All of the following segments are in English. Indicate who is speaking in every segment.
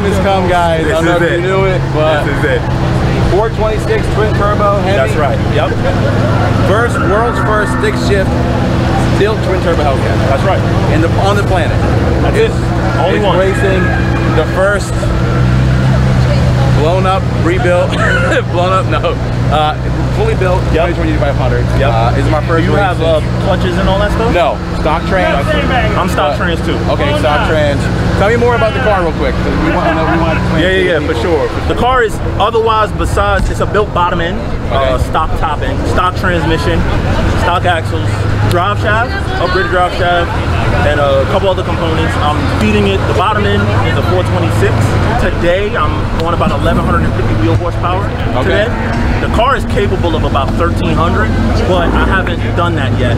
Speaker 1: time has come, guys. I don't know if you knew it, but
Speaker 2: this is it.
Speaker 1: 426 twin turbo Hemi.
Speaker 2: That's right. Yep.
Speaker 1: World's first stick shift built twin turbo Hellcat.
Speaker 2: That's right.
Speaker 1: On the planet.
Speaker 2: That's it. Only one.
Speaker 1: Racing the first blown up, rebuilt, blown up, no. Fully built, 2020 DiabloSport.
Speaker 2: Yep.
Speaker 1: This is my first
Speaker 2: Do you have clutches and all that stuff?
Speaker 1: No, stock trans.
Speaker 2: I'm stock trans too.
Speaker 1: Okay, stock trans. Tell me more about the car real quick. We want to know.
Speaker 2: Yeah, for sure. The car is otherwise, besides, it's a built bottom end, stock top end, stock transmission, stock axles, drive shaft, upgraded drive shaft, and a couple other components. I'm feeding it, the bottom end is a 426. Today, I'm on about 1,150 wheel horsepower today. The car is capable of about 1,300, but I haven't done that yet.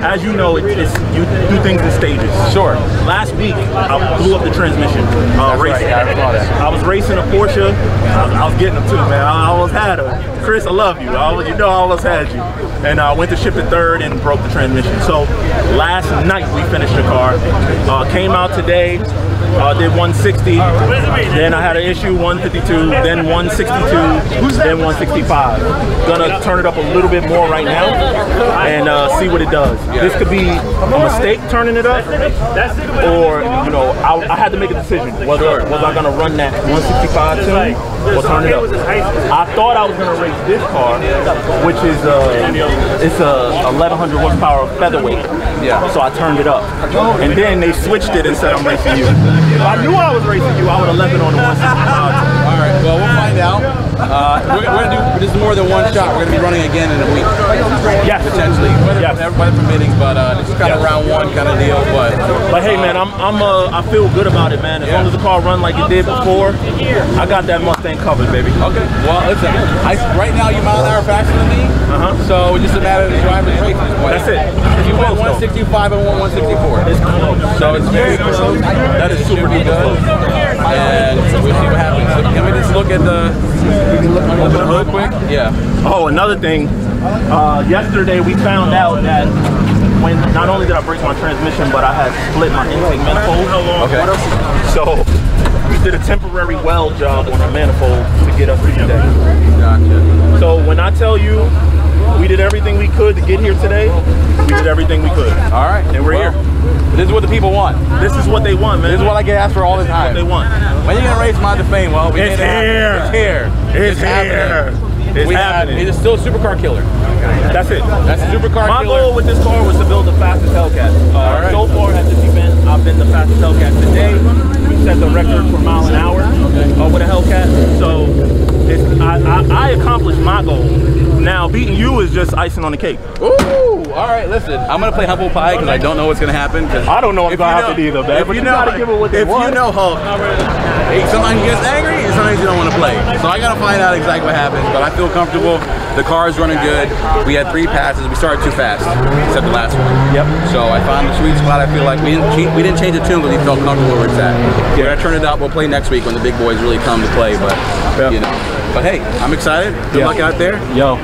Speaker 2: As you know, you do things in stages.
Speaker 1: Sure.
Speaker 2: Last week, I blew up the transmission racing.
Speaker 1: Right.
Speaker 2: I was racing a Porsche. I was getting them too, man. I almost had her. Chris, I love you. You know I almost had you. And I went to ship the third and broke the transmission. So last night we finished the car. Came out today. Did 160, then I had an issue, 152, then 162, then 165. Gonna turn it up a little bit more right now and see what it does. This could be a mistake turning it up, or you know, I had to make a decision whether was I gonna run that 165 tune or turn it up. I thought I was gonna race this car, which is it's a 1,100 horsepower featherweight. So I turned it up, and then they switched it and said I'm racing you. If I knew I was racing you, I would have left it on the 165.
Speaker 1: All right, well, we'll find out. We're going to do this is more than one shot. We're going to be running again in a week.
Speaker 2: Yes.
Speaker 1: Potentially. Weather permitting, but this is kind of round one kind of deal. But
Speaker 2: hey, man, I feel good about it, man. As long as the car run like it did before, I got that Mustang covered, baby.
Speaker 1: Okay. Well, listen, right now you're mile an hour faster than me. So it's just a matter of driving the race at this point.
Speaker 2: That's it.
Speaker 1: You went 165 and 164.
Speaker 2: It's close.
Speaker 1: So it's very close. That is super good. And we'll see what happens. So can we just look at the hood quick? Yeah.
Speaker 2: Oh, another thing. Yesterday we found out that when not only did I break my transmission, but I had split my intake manifold.
Speaker 1: Okay.
Speaker 2: So we did a temporary weld job on the manifold to get us through today.
Speaker 1: Gotcha.
Speaker 2: So when I tell you we did everything we could to get here today, we did everything we could.
Speaker 1: All right.
Speaker 2: And we're here.
Speaker 1: This is what the people want.
Speaker 2: This is what they want, man.
Speaker 1: This is what I get asked for all the time.
Speaker 2: This is what they want.
Speaker 1: When are you going to race Mod2Fame? Well,
Speaker 2: it's here.
Speaker 1: It's here.
Speaker 2: It's here. It's happening.
Speaker 1: It is still a supercar killer.
Speaker 2: That's it.
Speaker 1: That's a supercar
Speaker 2: My
Speaker 1: killer.
Speaker 2: goal with this car was to build the fastest Hellcat. So far at this event, I've been the fastest Hellcat. Today, we set the record for mile an hour with a Hellcat. So I accomplished my goal. Now, beating you is just icing on the cake.
Speaker 1: Ooh, all right, listen. I'm going to play humble pie because I don't know what's going to happen.
Speaker 2: I don't know what's going to happen either, man. But you gotta give it what they want.
Speaker 1: If you know Hulk, sometimes he gets angry and sometimes you don't want to play. So I got to find out exactly what happens. But I feel comfortable. The car is running good. We had 3 passes. We started too fast, except the last one.
Speaker 2: Yep.
Speaker 1: So I found the sweet spot. I feel like we didn't change the tune, but we felt comfortable where it's at. We're going to turn it up. We'll play next week when the big boys really come to play. But, you know. But hey, I'm excited. Good luck out there.
Speaker 2: Yo,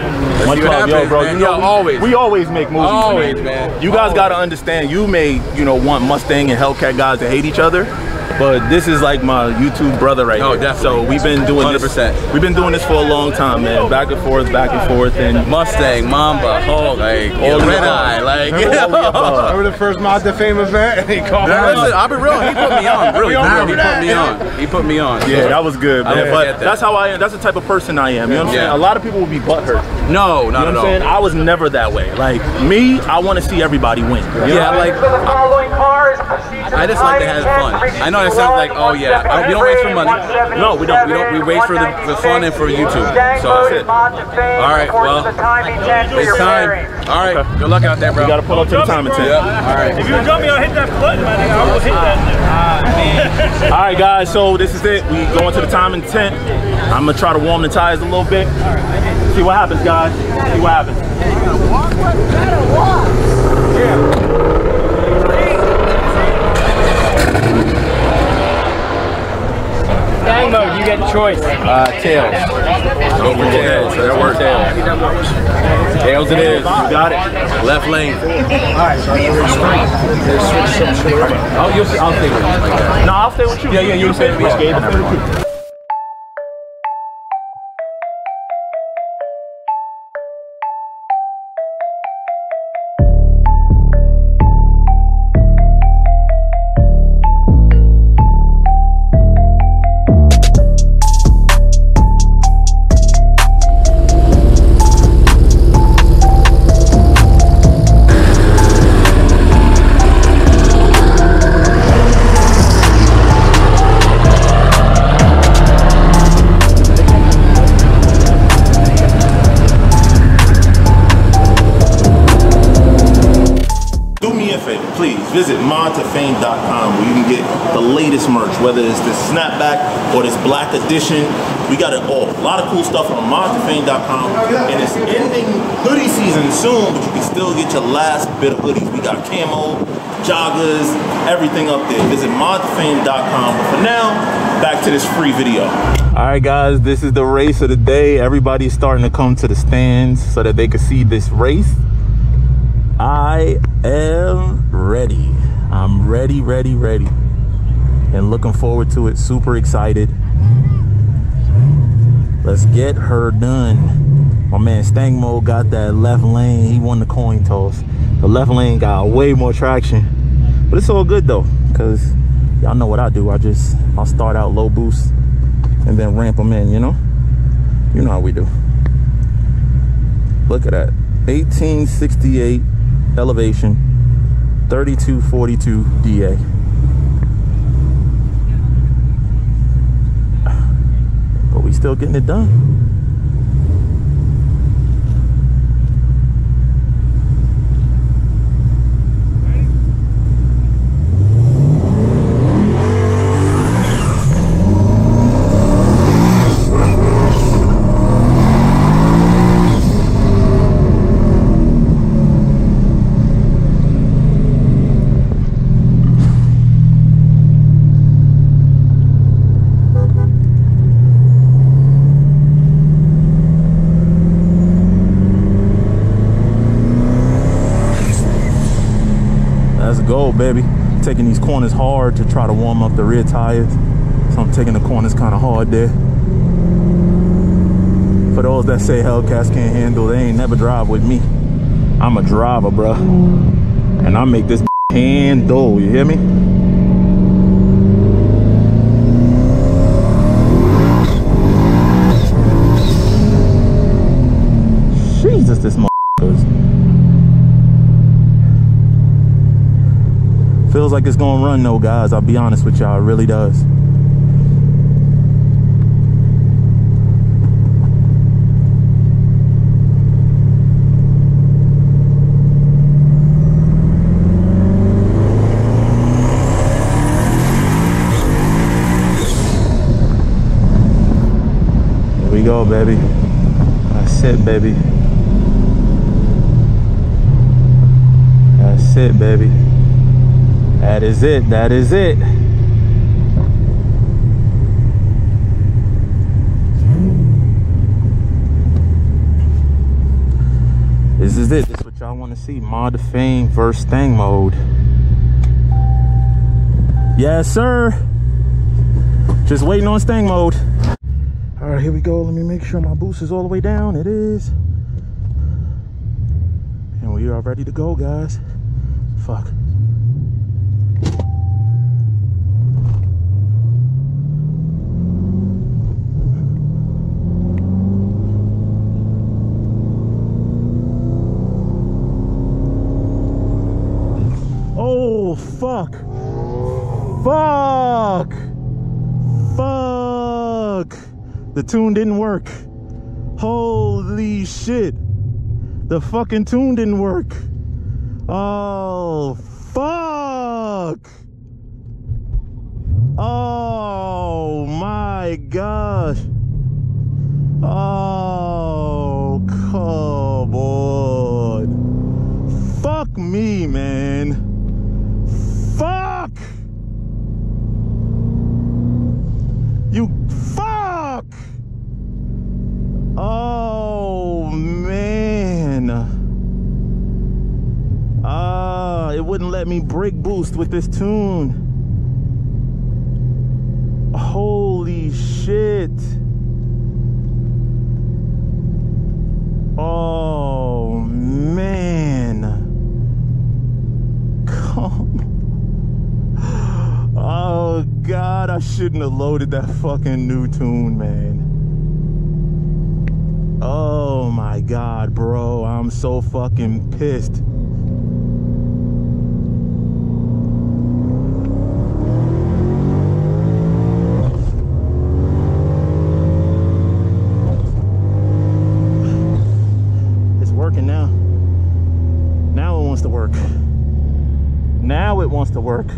Speaker 2: much love, yo, bro.
Speaker 1: You know, always.
Speaker 2: We always make movies.
Speaker 1: Always, man.
Speaker 2: You guys got to understand, you may, want Mustang and Hellcat guys to hate each other, but this is like my YouTube brother right here.
Speaker 1: Definitely.
Speaker 2: So we've been doing
Speaker 1: 100%.
Speaker 2: this. We've been doing this for a long time, man. Back and forth, and
Speaker 1: Mustang, Mamba, Hulk, like all Red Eye, like.
Speaker 3: Remember the first Mod2Fame event? He called me.
Speaker 1: I'll be real. He put me on. Really, he put me on.
Speaker 2: Yeah, that was good, man. But that's how I am. That's the type of person I am. You know what I'm saying? A lot of people will be butthurt.
Speaker 1: No, not at all.
Speaker 2: I was never that way. Like me, I want to see everybody win.
Speaker 1: Like I just like to have fun. I know that sounds like, oh yeah, we don't race for money.
Speaker 2: No, we don't.
Speaker 1: We race for the fun and for YouTube. So that's it. All right, well, it's time. All right, good luck out there, bro.
Speaker 2: We gotta pull up to the timing tent.
Speaker 1: Yep. All right.
Speaker 4: If you would jump me, I'll hit that button, man. I will hit that.
Speaker 2: All right, guys. So this is it. We going to the timing tent. I'm gonna try to warm the tires a little bit. See what happens, guys. See what happens. Yeah.
Speaker 4: steering mode, you get choice.
Speaker 1: Tails. Go for tails. That works. Tails it is. You got it. Left lane.
Speaker 4: Alright, so
Speaker 1: Oh, you'll see. I'll stay with you.
Speaker 2: No, I'll stay with you.
Speaker 1: Yeah, you'll stay with me.
Speaker 2: Visit Mod2Fame.com where you can get the latest merch, whether it's this snapback or this black edition. We got it all. A lot of cool stuff on Mod2Fame.com, and it's ending hoodie season soon, but you can still get your last bit of hoodies. We got camo, joggers, everything up there. Visit Mod2Fame.com. But for now, back to this free video. All right, guys, this is the race of the day. Everybody's starting to come to the stands so that they can see this race. I am ready. I'm ready, and looking forward to it. Super excited. Let's get her done. My man Stang Mode got that left lane. He won the coin toss. The left lane got way more traction, but it's all good though, because y'all know what I do. I'll start out low boost and then ramp them in, you know how we do. Look at that. 1868 elevation, 3242 DA. But we still getting it done. Go, baby. Taking these corners hard to try to warm up the rear tires, so I'm taking the corners kind of hard there. For those that say Hellcats can't handle, they ain't never drive with me. I'm a driver, bruh, and I make this handle. You hear me? Jesus, this motherfucker. Feels like it's gonna run though, guys. I'll be honest with y'all, it really does. Here we go, baby. That's it, baby. That's it, baby. That is it. That is it. This is it. This is what y'all want to see. Mod2Fame versus Stang Mode. Yes, sir. Just waiting on Stang Mode. All right, here we go. Let me make sure my boost is all the way down. It is. And we are ready to go, guys. Fuck. Oh, fuck. Fuck. Fuck. The tune didn't work. Holy shit. The fucking tune didn't work. Oh, fuck. Oh, my gosh. Oh, come on. Fuck me, man. Fuck! You fuck! Oh man. It wouldn't let me brake boost with this tune. Holy shit. Oh man. Come. Oh God, I shouldn't have loaded that fucking new tune, man. Oh my God, bro, I'm so fucking pissed. It's working now. Now it wants to work. Now it wants to work.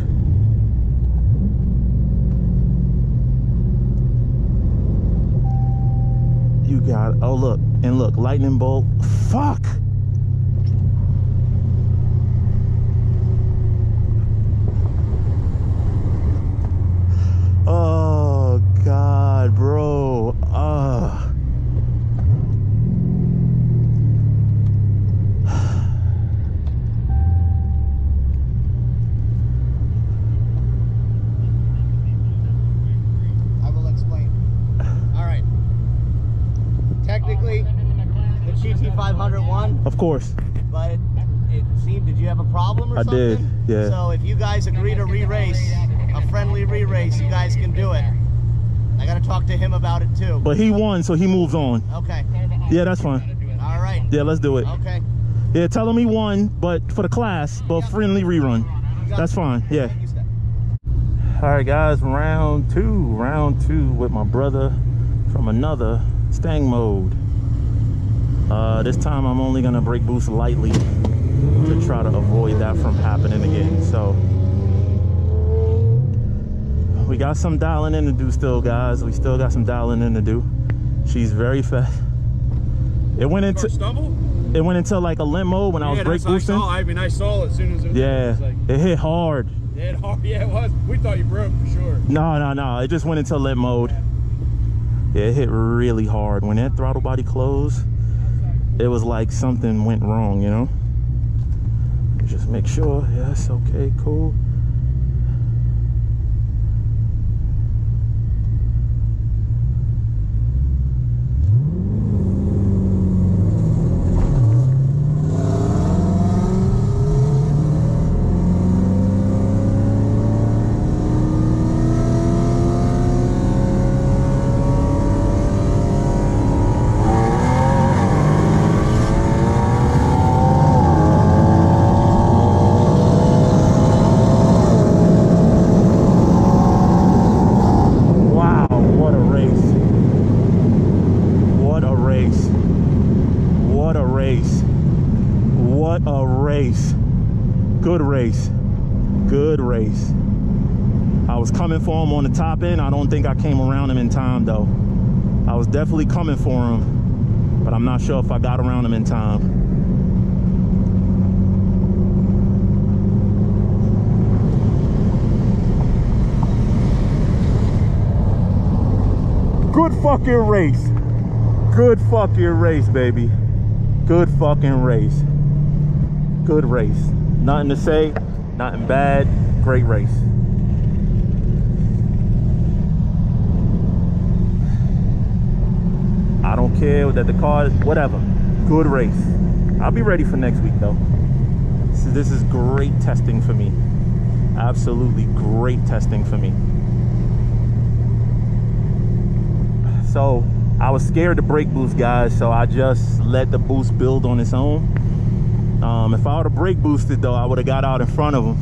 Speaker 2: You got, oh look, and look, lightning bolt. Fuck. Oh God, bro.
Speaker 5: I will explain. All right. Technically, the GT500 won.
Speaker 2: Of course.
Speaker 5: But it seemed, did you have a problem or something?
Speaker 2: I did, yeah.
Speaker 5: So if you guys agree to re-race, a friendly re-race, you guys can do it. I got to talk to him about it too.
Speaker 2: But he won, so he moves on.
Speaker 5: Okay.
Speaker 2: Yeah, that's fine.
Speaker 5: All right.
Speaker 2: Yeah, let's do it.
Speaker 5: Okay.
Speaker 2: Yeah, tell him he won, but for the class, but friendly rerun. That's fine, yeah. All right, guys, round two with my brother from another Stang mode. This time I'm only gonna brake boost lightly to try to avoid that from happening again. So we got some dialing in to do still, guys. We still got some dialing in to do. She's very fast. It went into like a limp mode when I was brake boosting.
Speaker 4: I mean, I saw it as soon as it
Speaker 2: was like, it hit hard.
Speaker 4: It hit hard. Yeah, it was. We thought you broke for sure.
Speaker 2: No. It just went into limp mode. Yeah, it hit really hard. When that throttle body closed, it was like something went wrong, you know? Just make sure. Yes, okay, cool. Good race. I was coming for him on the top end. I don't think I came around him in time though. I was definitely coming for him, but I'm not sure if I got around him in time. Good fucking race. Good fucking race, baby. Good fucking race. Good race. Nothing to say, nothing bad, great race. I don't care that the car, whatever, good race. I'll be ready for next week though. This is great testing for me. Absolutely great testing for me. So I was scared to brake boost, guys, so I just let the boost build on its own. If I would have brake boosted though, I would have got out in front of him.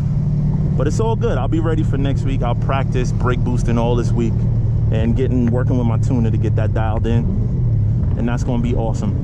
Speaker 2: But it's all good. I'll be ready for next week. I'll practice brake boosting all this week and working with my tuner to get that dialed in. And that's gonna be awesome.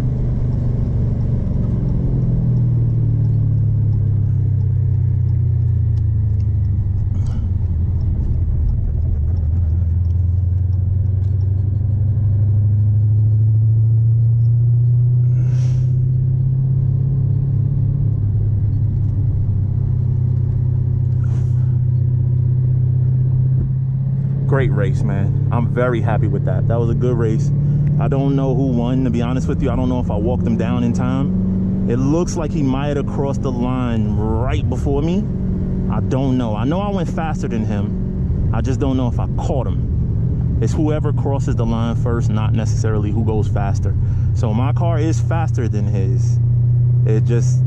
Speaker 2: great race, man. I'm very happy with that. That was a good race. I don't know who won, to be honest with you. I don't know if I walked him down in time. It looks like he might have crossed the line right before me. I don't know. I know I went faster than him. I just don't know if I caught him. It's whoever crosses the line first, not necessarily who goes faster. So my car is faster than his. It just,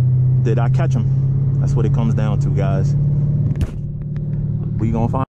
Speaker 2: did I catch him? That's what it comes down to, guys. We gonna find.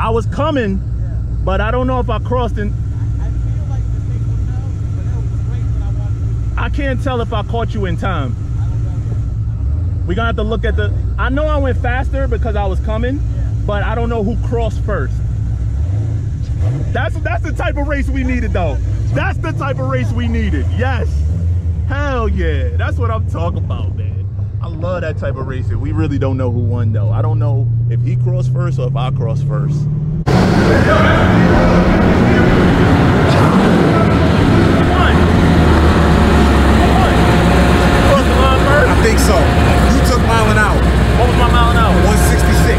Speaker 2: I was coming, but I don't know if I crossed in. I can't tell if I caught you in time. We're gonna have to look at the, I know I went faster because I was coming, but I don't know who crossed first. That's the type of race we needed though. That's the type of race we needed, yes. Hell yeah, that's what I'm talking about, man. I love that type of racing. We really don't know who won though. I don't know if he crossed first or if I crossed first.
Speaker 3: I think so. You took mile an hour.
Speaker 2: What was my mile an hour?
Speaker 3: 166.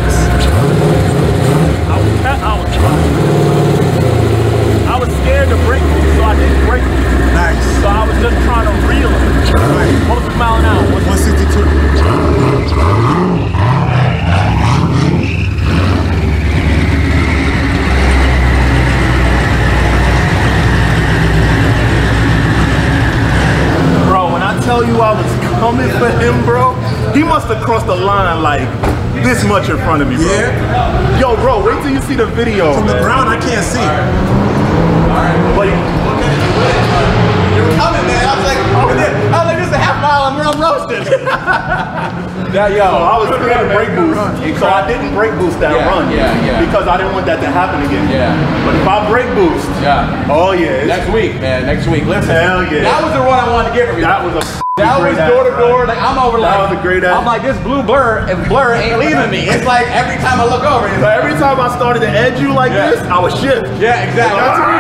Speaker 2: I was scared to brake, so I didn't brake.
Speaker 3: Nice.
Speaker 2: So I was just trying to reel it.
Speaker 3: Right.
Speaker 2: What was the mile an hour?
Speaker 3: 162.
Speaker 2: Tell you I was coming for him, bro. He must have crossed the line like this much in front of me, bro. Yeah. Yo, bro, wait till you see the video.
Speaker 3: From the ground, I can't see.
Speaker 2: Alright.
Speaker 5: You were coming, man. I was like, this is a half mile and I'm roasted.
Speaker 2: Yeah, yo, I was scared to brake boost, so I didn't brake boost that run. Because I didn't want that to happen again. But if I brake boost, oh yeah.
Speaker 1: Next week, man. Next week. Listen.
Speaker 2: Hell yeah.
Speaker 1: That was the one I wanted to get from you.
Speaker 2: That was a
Speaker 1: That was door to door. Like I'm over like.
Speaker 2: That was a great ass.
Speaker 1: I'm like this blue blur ain't leaving me. It's like every time I look over. It's like
Speaker 2: every time I started to edge you like this, I was shift.
Speaker 1: Yeah, exactly.
Speaker 3: That's what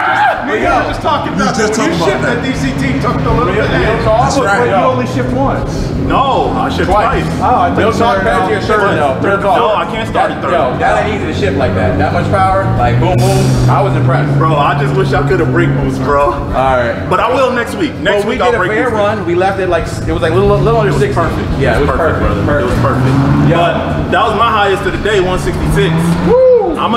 Speaker 3: we were just talking about. You shift that DCT took a little bit.
Speaker 2: That's right. You only shift once. No, I shift twice.
Speaker 1: Oh, I think so. Back to your third though.
Speaker 2: No, I can't start at third.
Speaker 1: Yo, that ain't easy to shift like that. That much power, like boom, boom. I was impressed.
Speaker 2: Bro, I just wish I could have brake boost, bro.
Speaker 1: Alright.
Speaker 2: But I will next week. Next week
Speaker 1: I'll brake boost. We did a fair run. We left it like, it was like little under 6.
Speaker 2: Perfect.
Speaker 1: Yeah, it was perfect,
Speaker 2: brother. It was perfect.
Speaker 1: Yeah.
Speaker 2: But that was my highest of the day, 166. Woo! I'm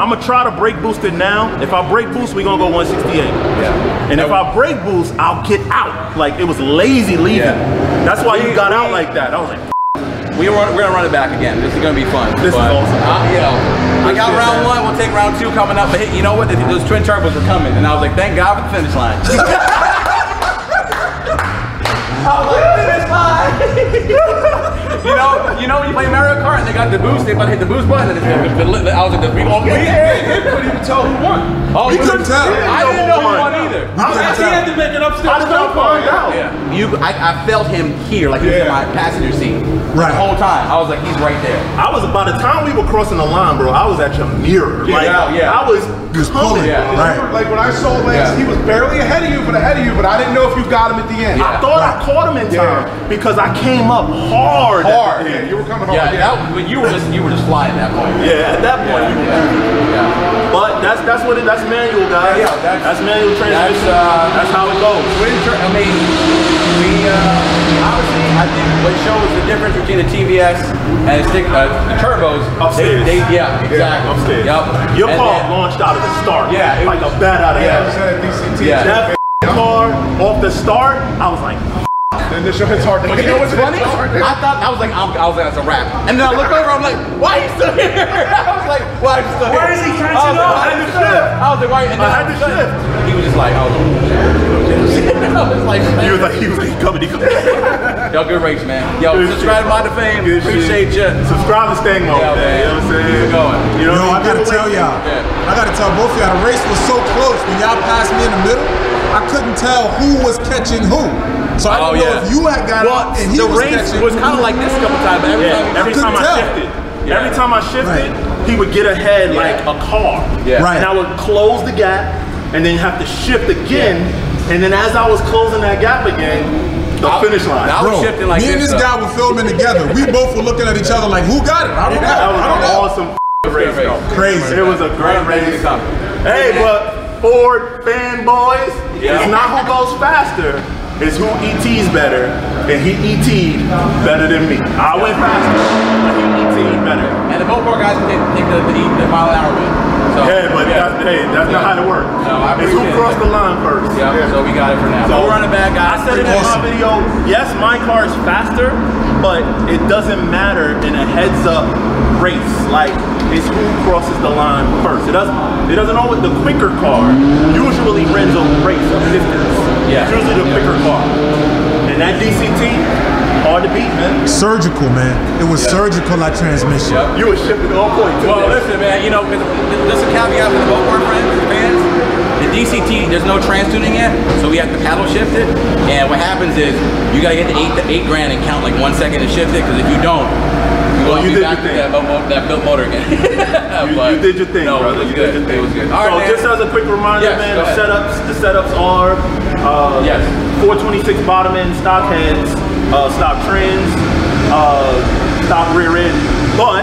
Speaker 2: gonna try to brake boost it now. If I brake boost, we're gonna go 168. Yeah. And if I brake boost, I'll get out. Like it was lazy leaving. Yeah. That's why you got out like that. I was like,
Speaker 1: we're gonna run it back again. This is gonna be fun.
Speaker 2: This is awesome.
Speaker 1: You know, I got round 1. We'll take round 2 coming up. But you know what? Those twin turbos were coming, and I was like, thank God for the finish line. I was like, finish line. you know when you play Mario Kart and they got the boost, they about to hit the boost button, and I was like, we gonna get it.
Speaker 3: Couldn't even tell who won.
Speaker 1: Oh,
Speaker 3: we couldn't tell.
Speaker 1: I didn't know who won either.
Speaker 3: He had to make it upstairs.
Speaker 2: I couldn't find out.
Speaker 1: Yeah. I felt him here, like he was in my passenger seat.
Speaker 3: Right.
Speaker 1: The whole time. I was like, he's right there.
Speaker 2: I was, by the time we were crossing the line, bro, I was at your mirror. Like, I was
Speaker 3: pulling.
Speaker 1: Yeah.
Speaker 3: Like when I saw Lance, he was barely ahead of you, but I didn't know if you got him at the end.
Speaker 2: I thought I caught him in time because I came up hard.
Speaker 3: Yeah, you were coming hard.
Speaker 1: But you were just flying at that point.
Speaker 2: Yeah, at that point you were. But that's manual, guys. Yeah, that's manual transmission. That's how it goes.
Speaker 1: I mean, honestly, I think what shows the difference between the TVS and the turbos.
Speaker 2: Upstairs.
Speaker 1: Yeah, exactly.
Speaker 2: Upstairs.
Speaker 1: Yep.
Speaker 2: Your car launched out of the start.
Speaker 1: Yeah,
Speaker 2: like a bat out of hell.
Speaker 1: Yeah.
Speaker 2: That car off the start, I was like,
Speaker 3: The initial hit's hard to
Speaker 1: But you know what's funny? I was like, that's a wrap. And then I look over, I'm like, why are you still here? I was like, why are you still here?
Speaker 4: Where is he catching up?
Speaker 2: I had to shift.
Speaker 1: I was like, why? And then
Speaker 2: I had to shift.
Speaker 1: He was just like, I was like,
Speaker 2: He was like, he coming.
Speaker 1: yo, good race, man. Yo, subscribe to Mod2Fame. Appreciate you.
Speaker 2: Subscribe to Stang Mode,
Speaker 1: Yeah,
Speaker 2: man. You know what I'm saying?
Speaker 1: Keep it going.
Speaker 2: You know,
Speaker 6: I gotta tell y'all, I gotta tell both of y'all, the race was so close. When y'all passed me in the middle, I couldn't tell who was catching who. So I didn't know if you had got out and he
Speaker 1: the
Speaker 6: was
Speaker 1: race
Speaker 6: catching.
Speaker 1: was kind of like this a couple times, but every time
Speaker 2: Every time I shifted, he would get ahead like a car.
Speaker 1: Yeah.
Speaker 6: Right.
Speaker 2: And I would close the gap, and then have to shift again. And then as I was closing that gap again, the finish line.
Speaker 1: I was shifting like
Speaker 6: me and this guy were filming together. We both were looking at each other like, who got it? I don't know.
Speaker 2: That was an awesome race.
Speaker 6: Crazy.
Speaker 2: It was a great race. Hey, but Ford fanboys, it's not who goes faster. It's who ET's better, and he ET'd better than me. I went faster, but he ET'd better.
Speaker 1: And the both our guys can take the mile an hour win. So,
Speaker 2: Yeah, but that's not how it works.
Speaker 1: No, I
Speaker 2: it's who
Speaker 1: appreciate
Speaker 2: crossed
Speaker 1: it.
Speaker 2: the line first.
Speaker 1: Yeah, so we got it for now. So we're running back, guys.
Speaker 2: I said it in my video, yes, my car is faster, but it doesn't matter in a heads-up race. Like, it's who crosses the line first. It doesn't always, the quicker car usually wins a race of distance.
Speaker 1: Yeah.
Speaker 2: It's usually the quicker car. And that DCT, hard to beat, man.
Speaker 6: Surgical, man. It was surgical, that transmission.
Speaker 1: Yep.
Speaker 2: You were shipping on point too.
Speaker 1: Well, listen, man, you know, there's a caveat for the both our fans. The DCT, there's no trans tuning yet, so we have to paddle shift it. And what happens is, you gotta get the eight grand and count like 1 second to shift it, because if you don't,
Speaker 2: you did your thing.
Speaker 1: That built motor again.
Speaker 2: you did your thing, brother.
Speaker 1: It was good. It was good. All
Speaker 2: So
Speaker 1: right,
Speaker 2: just as a quick reminder, man, the setups are 426 bottom end stock heads, stock trims, stock rear end, but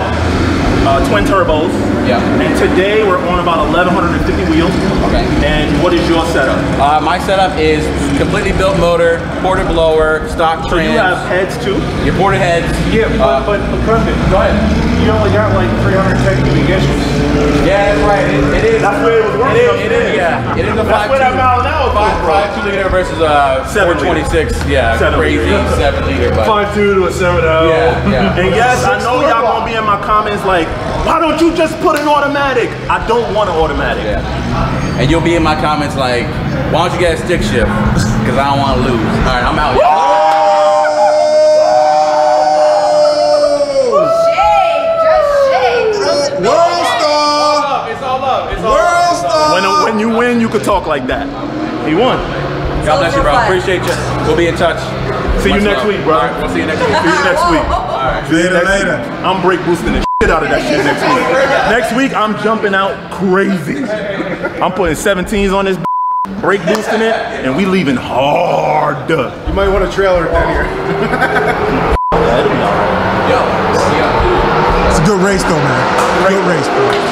Speaker 2: twin turbos.
Speaker 1: Yeah.
Speaker 2: And today we're on about 1,150 wheels.
Speaker 1: Okay.
Speaker 2: And what is your setup?
Speaker 1: My setup is completely built motor, ported blower, stock
Speaker 2: So
Speaker 1: trims.
Speaker 2: you have heads too?
Speaker 1: Your ported heads.
Speaker 4: Yeah, but Kristen,
Speaker 1: Go ahead.
Speaker 4: you only got like 310 cubic inches.
Speaker 1: Yeah, that's right. It is.
Speaker 2: That's where it was working.
Speaker 1: It is. Yeah. It is a 5.2.
Speaker 2: That's where that mile an hour comes from.
Speaker 1: 5.2 liter versus 426. Yeah.
Speaker 2: 7
Speaker 1: crazy
Speaker 2: liter.
Speaker 1: 7 liter. But
Speaker 4: 5.2 to a 7.0.
Speaker 1: yeah.
Speaker 2: And yes, I know y'all gonna be in my comments like, why don't you just put an automatic? I don't want an automatic.
Speaker 1: Yeah. And you'll be in my comments like, why don't you get a stick shift? Because I don't want to lose. All right, I'm out.
Speaker 6: World star!
Speaker 1: It's all up. It's all
Speaker 6: World star!
Speaker 2: When you win, you could talk like that. He won.
Speaker 1: God bless you, bro. Appreciate you. We'll be in touch.
Speaker 2: See you
Speaker 1: Much
Speaker 2: next
Speaker 1: love.
Speaker 2: week, bro.
Speaker 1: All right, we'll see you next week.
Speaker 2: See you next week.
Speaker 6: See you later.
Speaker 2: I'm brake boosting the shit out of that shit next week. Next week, I'm jumping out crazy. I'm putting 17s on this, brake boosting it, and we leaving hard.
Speaker 3: You might want a trailer down here.
Speaker 1: Yo.
Speaker 6: It's a good race though, man. Good race, bro.